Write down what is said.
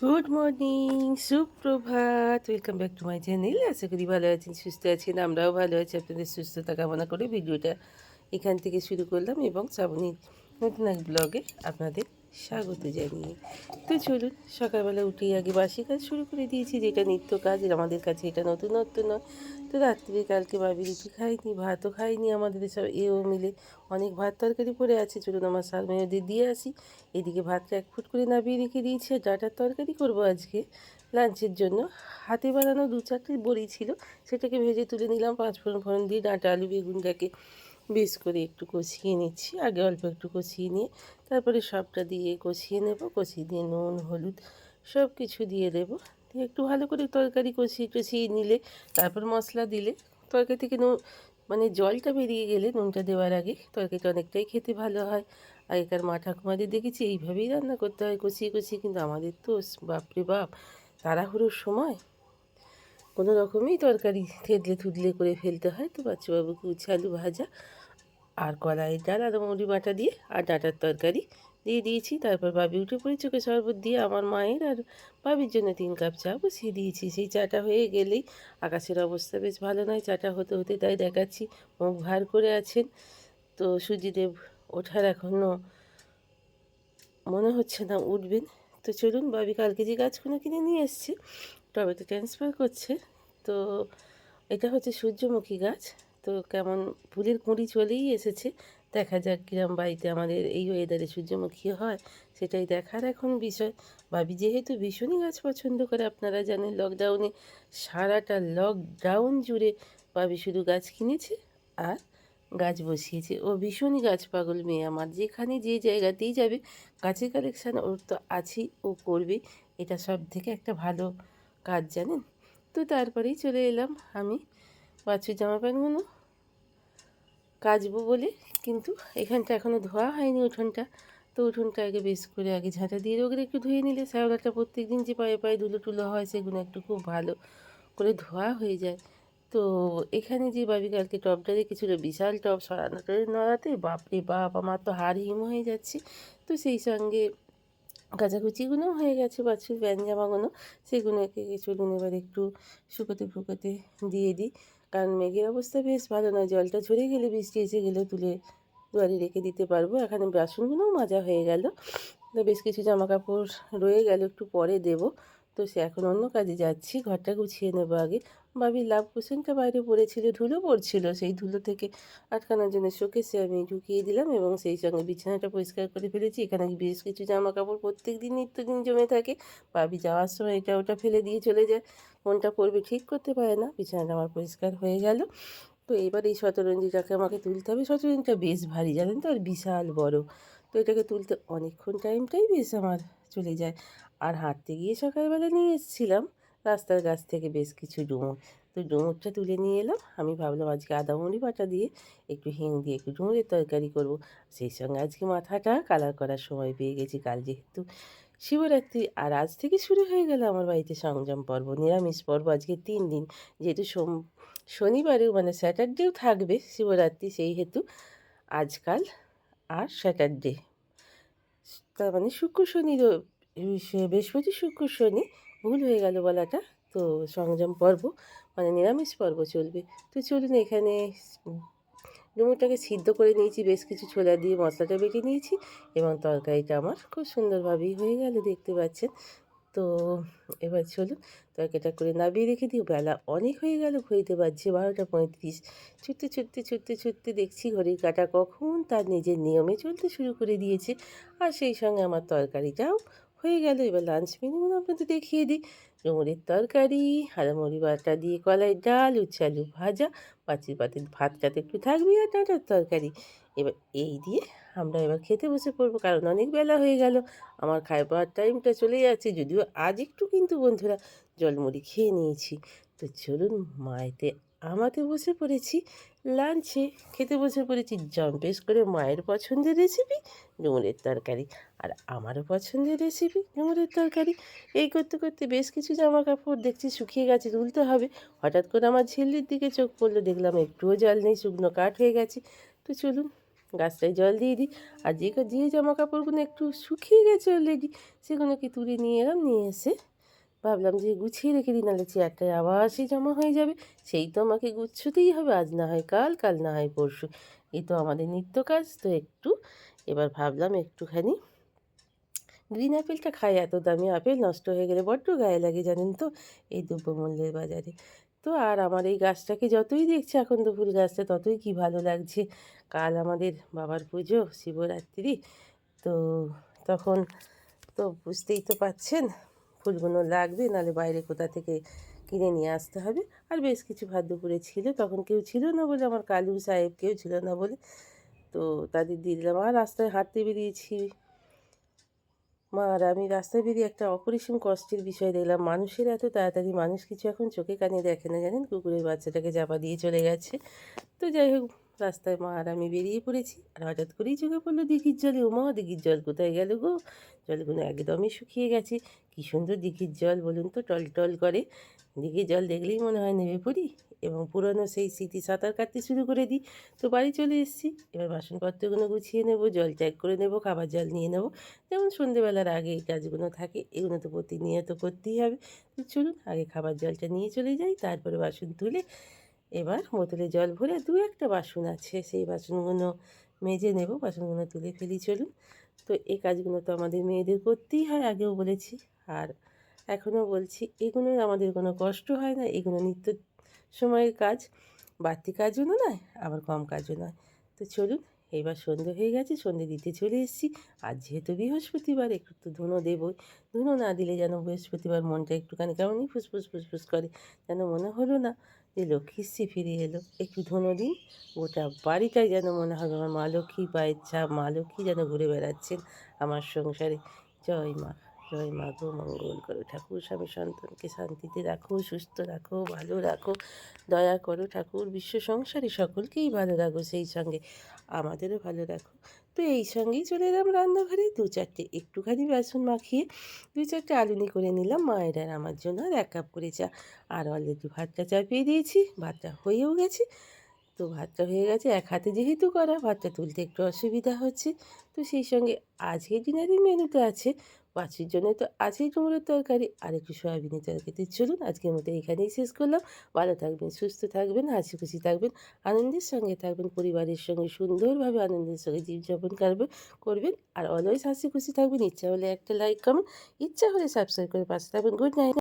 Good morning, সুপ্রভাত। Welcome back to my channel. আশা করি ভালো আছেন, সুস্থ আছেন। আমরাও ভালো আছি। আপনাদের সুস্থতা কামনা করে ভিডিওটা এখান থেকে শুরু করলাম এবং শ্রাবণীর নতুন এক ব্লগে আপনাদের স্বাগত জানিয়ে। তো চলুন, সকালবেলা উঠেই আগে বাসি কাজ শুরু করে দিয়েছি, যেটা নিত্য কাজ। আমাদের কাছে এটা নতুনত্ব নয়। তো রাত্রে কালকে ভাবি রুটি খাইনি, ভাতও খাইনি। আমাদের সব এও মিলে অনেক ভাত তরকারি পড়ে আছে। চলুন আমার সার মেয়েদের দিয়ে আসি। এদিকে ভাতটা 1 ফুট করে নামিয়ে রেখে দিয়েছি। আর ডাঁটার তরকারি করব আজকে লাঞ্চের জন্য। হাতে বানানো 2-4টি বড়ি ছিল, সেটাকে ভেজে তুলে নিলাম। 5 ফোড়ন ফোড়ন দিয়ে ডাঁটা আলু বেগুনটাকে বেশ করে একটু কষিয়ে নিচ্ছি। আগে অল্প একটু কষিয়ে নিয়ে তারপরে সবটা দিয়ে কষিয়ে নেব। কষিয়ে দিয়ে নুন হলুদ সব কিছু দিয়ে দেবো। দিয়ে একটু ভালো করে তরকারি কষিয়ে টষিয়ে নিলে তারপর মশলা দিলে তরকারি থেকে মানে জলটা বেরিয়ে গেলে নুনটা দেওয়ার আগে তরকারিটা অনেকটাই খেতে ভালো হয়। আগেকার মা ঠাকুমাদের দেখেছি এইভাবেই রান্না করতে হয়, কষিয়ে কষিয়ে। কিন্তু আমাদের তো বাপরে বাপ, তাড়াহুড়োর সময় কোনো রকমেই তরকারি থেতলে থুতলে করে ফেলতে হয়। তো বাচ্চাবাবুকে উচ্ছে আলু ভাজা আর কলাইয়ের ডাল আর মুড়ি বাটা দিয়ে আর ডাঁটার তরকারি দিয়ে দিয়েছি। তারপর ভাবি উঠে পড়ে চোখে শরবত দিয়ে আমার মায়ের আর ভাবির জন্য 3 কাপ চা বসিয়ে দিয়েছি। সেই চাটা হয়ে গেলেই, আকাশের অবস্থা বেশ ভালো নয়, চাটা হতে হতে তাই দেখাচ্ছি মুখ ভার করে আছেন। তো সূর্যদেব ওঠার এখনও মনে হচ্ছে না উঠবেন। তো চলুন, ভাবি কালকে যে গাছগুলো কিনে নিয়ে এসছে টবেতে ট্রান্সফার করছে। তো এটা হচ্ছে সূর্যমুখী গাছ। তো কেমন ফুলের কুঁড়ি চলেই এসেছে। দেখা যাক কিরম বাড়িতে আমাদের এই ওয়েদারে সূর্যমুখী হয়, সেটাই দেখার এখন বিষয়। ভাবি যেহেতু ভীষণই গাছ পছন্দ করে, আপনারা জানেন লকডাউনে সারাটা লকডাউন জুড়ে ভাবি শুধু গাছ কিনেছে আর গাছ বসিয়েছে। ও ভীষণই গাছ পাগল মেয়ে আমার। যেখানে যে জায়গাতেই যাবে গাছের কালেকশান ওর তো আছেই, ও করবে। এটা সব থেকে একটা ভালো কাজ, জানেন। তো তারপরেই চলে এলাম আমি বাছুর জামা প্যান্টগুলো কাচবো বলে। কিন্তু এখানটা এখনও ধোয়া হয়নি উঠোনটা। তো উঠোনটা আগে বেশ করে আগে ঝাঁটা দিয়ে রোগরে একটু ধুয়ে নিলে শ্যাওলাটা প্রত্যেক দিন যে পায়ে পায়ে ধুলো টুলো হয় সেগুলো একটু খুব ভালো করে ধোয়া হয়ে যায়। তো এখানে যে ভাবি কালকে টবটা রেখেছিল, বিশাল টব, সরানোটা নড়াতে বাপরে বাপ আমার তো হাড় হিম হয়ে যাচ্ছে। তো সেই সঙ্গে কাচাকুচিগুলোও হয়ে গেছে বাছুর প্যান্ট জামাগুলো, সেগুলোকে চলুন এবার একটু শুকোতে ফুকোতে দিয়ে দিই। কারণ মেঘের অবস্থা বেশ ভালো নয়, জলটা ঝরে গেলে বৃষ্টি এসে গেলেও তুলে দুয়ারে রেখে দিতে পারবো। এখানে বাসনগুলোও মাজা হয়ে গেল। তো বেশ কিছু জামা কাপড় রয়ে গেল, একটু পরে দেব। তো সে এখন অন্য কাজে যাচ্ছি, ঘরটা গুছিয়ে নেবো আগে। ভাবি লাভ কুশনটা বাইরে পড়েছিল, ধুলো পড়ছিল, সেই ধুলো থেকে আটকানোর জন্য শোকেসে আমি ঢুকিয়ে দিলাম এবং সেই সঙ্গে বিছানাটা পরিষ্কার করে ফেলেছি। এখানে বেশ কিছু জামা কাপড় প্রত্যেক দিন নিত্যদিন জমে থাকে। ভাবি যাওয়ার সময় এটা ওটা ফেলে দিয়ে চলে যায়, কোনটা পরবে ঠিক করতে পারে না। বিছানাটা আমার পরিষ্কার হয়ে গেল। তো এবার এই শতরঞ্জিটাকে আমাকে তুলতে হবে। শতরঞ্জিটা বেশ ভারী, জানেন তো, আর বিশাল বড়। তো এটাকে তুলতে অনেকক্ষণ টাইমটাই বেশ আমার চলে যায়। আর হাঁটতে গিয়ে সকালবেলা নিয়ে এসেছিলাম রাস্তার কাছ থেকে বেশ কিছু ডুমুর। তো ডুমুরটা তুলে নিয়ে এলাম। আমি ভাবলাম আজকে আদা মুড়ি বাটা দিয়ে একটু হিং দিয়ে একটু ডুমুরের তরকারি করব। সেই সঙ্গে আজকে মাথাটা কালার করার সময় পেয়ে গেছি, কাল যেহেতু শিবরাত্রি। আর আজ থেকে শুরু হয়ে গেল আমার বাড়িতে সংযম পর্ব, নিরামিষ পর্ব। আজকে 3 দিন, যেহেতু শনিবারেও মানে স্যাটারডেও থাকবে শিবরাত্রি, সেই হেতু আজকাল আর স্যাটারডে, তার মানে শুক্র শনি বৃহস্পতি শুক্র শনি, ভুল হয়ে গেল বলাটা। তো সংযম পর্ব মানে নিরামিষ পর্ব চলবে। তো চলুন, এখানে ডুমুরটাকে সিদ্ধ করে নিয়েছি, বেশ কিছু ছোলা দিয়ে মশলাটা বেটে নিয়েছি এবং তরকারিটা আমার খুব সুন্দরভাবেই হয়ে গেল, দেখতে পাচ্ছেন। তো এবার চলুন তরকারিটা করে নামিয়ে রেখে দিই। বেলা অনেক হয়ে গেল, ঘড়িতে বাজছে 12টা 35। ছুটতে ছুটতে ছুটতে ছুটতে দেখছি ঘড়ির কাঁটা কখন তার নিজের নিয়মে চলতে শুরু করে দিয়েছে। আর সেই সঙ্গে আমার তরকারিটাও হয়ে গেল। এবার লাঞ্চ মেনুগুলো আপনাদের দেখিয়ে দিই। ডুমুরের তরকারি, হাঁড়ামুড়ি বাটা দিয়ে কলাইয়ের ডাল, উচ্ছে আলু ভাজা, পাঁচির পাতির ভাতটাতে একটু থাকবে আর ডাঁটার তরকারি। এবার এই দিয়ে আমরা এবার খেতে বসে পড়বো, কারণ অনেক বেলা হয়ে গেল, আমার খাবার টাইমটা চলে যাচ্ছে। যদিও আজ একটু কিন্তু বন্ধুরা জলমুড়ি খেয়ে নিয়েছি। তো চলুন, মায়েতে আমাতে বসে পড়েছি লাঞ্চে, খেতে বসে পড়েছি জম্পেশ করে। মায়ের পছন্দের রেসিপি ডুমুরের তরকারি, আর আমারও পছন্দের রেসিপি ডুমুরের তরকারি। এই করতে করতে বেশ কিছু জামা কাপড় দেখছি শুকিয়ে গেছে, তুলতে হবে। হঠাৎ করে আমার ঝিল্লির দিকে চোখ পড়লো, দেখলাম একটুও জল নেই, শুকনো কাঠ হয়ে গেছে। তো চলুন গাছটায় জল দিয়ে দিই। আর যে জামা কাপড়গুলো একটু শুকিয়ে গেছে অলরেডি সেগুলোকে তুলে নিয়ে এলাম, নিয়ে এসে ভাবলাম যে গুছিয়ে রেখে দিই, নাহলে চেয়ারটায় আবার সেই জমা হয়ে যাবে। সেই তো আমাকে গুছোতেই হবে, আজ না হয় কাল, কাল না হয় পরশু। এই তো আমাদের নিত্য কাজ। তো একটু এবার ভাবলাম একটুখানি গ্রিন অ্যাপেলটা খাই, এত দামি আপেল নষ্ট হয়ে গেলে বড্ড গায়ে লাগে জানেন তো এই দ্রব্যমূল্যের বাজারে। তো আর আমার এই গাছটাকে যতই দেখছি এখন তো ফুল গাছটা ততই কি ভালো লাগছে। কাল আমাদের বাবার পুজো, শিবরাত্রি। তো তখন তো বুঝতেই তো পারছেন ফুলগুলো লাগবে, নাহলে বাইরে কোথা থেকে কিনে নিয়ে আসতে হবে। আর বেশ কিছু ভাত দুপুরে ছিল, তখন কেউ ছিল না বলে, আমার কালু সাহেব কেউ ছিল না বলে তো তাদের দিয়ে দিলাম। আর রাস্তায় হাঁটতে বেরিয়েছি, মা আর আমি রাস্তায় বেরিয়ে একটা অপরিসীম কষ্টের বিষয় দেখলাম। মানুষের এত তাড়াতাড়ি মানুষ কিছু এখন চোখে কানে দেখে না জানেন, কুকুরের বাচ্চাটাকে চাপা দিয়ে চলে গেছে। তো যাই হোক, রাস্তায় মা আর আমি বেরিয়ে পড়েছি, আর হঠাৎ করেই চোখে পড়লো দিঘির জলে। ওমা, দিঘির জল কোথায় গেল গো? জলগুলো একদমই শুকিয়ে গেছে। কী সুন্দর দিঘির জল বলুন তো, টলটল করে। দিঘির জল দেখলেই মনে হয় নেমে পড়ি এবং পুরনো সেই স্মৃতি সাঁতার কাটতে শুরু করে দিই। তো বাড়ি চলে এসেছি, এবার বাসনপত্রগুলো গুছিয়ে নেব, জল ত্যাগ করে নেব, খাবার জল নিয়ে নেব। যেমন সন্ধেবেলার আগে এই কাজগুলো থাকে, এগুলো তো প্রতিনিয়ত করতেই হবে। তো চলুন আগে খাবার জলটা নিয়ে চলে যাই, তারপরে বাসন তুলে এবার বোতলে জল ভরে দু একটা বাসন আছে সেই বাসনগুলো মেজে নেব, বাসনগুলো তুলে ফেলি চলুন। তো এই কাজগুলো তো আমাদের মেয়েদের করতেই হয়, আগেও বলেছি আর এখনও বলছি। এগুলো আমাদের কোনো কষ্ট হয় না, এগুলো নিত্য সময়ের কাজ, বাড়তি কাজও নয় আবার কম কাজও নয়। তো চলুন, এবার সন্ধে হয়ে গেছে, সন্ধে দিতে চলে এসেছি। আজ যেহেতু বৃহস্পতিবার একটু তো ধুনো দেবই। ধুনো না দিলে যেন বৃহস্পতিবার মনটা একটুখানি কেমনই ফুসফুস ফুসফুস করে, যেন মনে হলো না যে লক্ষ্মীশ্রী ফিরে এলো। একটু ধুনো দিন, গোটা বাড়িটাই যেন মনে হবে আমার মা লক্ষ্মী পায়ের ছাপ, মা লক্ষ্মী যেন ঘুরে বেড়াচ্ছেন আমার সংসারে। জয় মা, জয় মা গো, মঙ্গল করো ঠাকুর, স্বামী সন্তানকে শান্তিতে রাখো, সুস্থ রাখো, ভালো রাখো, দয়া করো ঠাকুর, বিশ্ব সংসারে সকলকেই ভালো রাখো, সেই সঙ্গে আমাদেরও ভালো রাখো। তো এই সঙ্গেই চলে এলাম রান্নাঘরে, দু চারটে একটুখানি বেসন মাখিয়ে দু চারটে আলুনি করে নিলাম মায়ের আর আমার জন্য, আর 1 কাপ করে চা। আর অলরেডি ভাতটা চাপিয়ে দিয়েছি, ভাতটা হয়েও গেছে। তো ভাতটা হয়ে গেছে, এক হাতে যেহেতু করা, ভাতটা তুলতে একটু অসুবিধা হচ্ছে। তো সেই সঙ্গে আজকে ডিনারের মেনুতে আছে বাচ্চার জন্য তো আছেই কুমড়োর তরকারি আর একটু সয়াবিনের তরকারি। তো চলুন আজকের মতো এখানেই শেষ করলাম। ভালো থাকবেন, সুস্থ থাকবেন, হাসি খুশি থাকবেন, আনন্দের সঙ্গে থাকবেন, পরিবারের সঙ্গে সুন্দরভাবে আনন্দের সঙ্গে জীবনযাপন করবেন। আর অলওয়েজ হাসি খুশি থাকবেন। ইচ্ছা হলে একটা লাইক কমেন্ট, ইচ্ছা হলে সাবস্ক্রাইব করে পাশে থাকবেন। Good night.